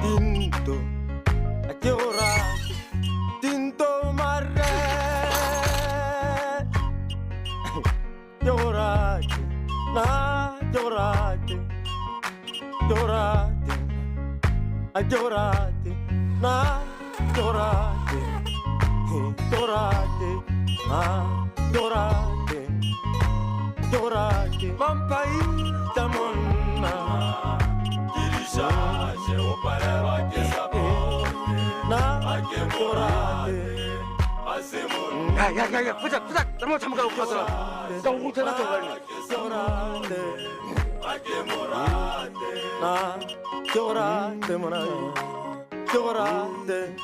Tinto, llorate, tinto marre, llorate, na llorate, llorate, llorate, na llorate, llorate, llorate, llorate, mampaita monna. 야야야야 부작 너무 잠깐 가더라. 나 홍천한테 가니. 나 llorate morai, llorate.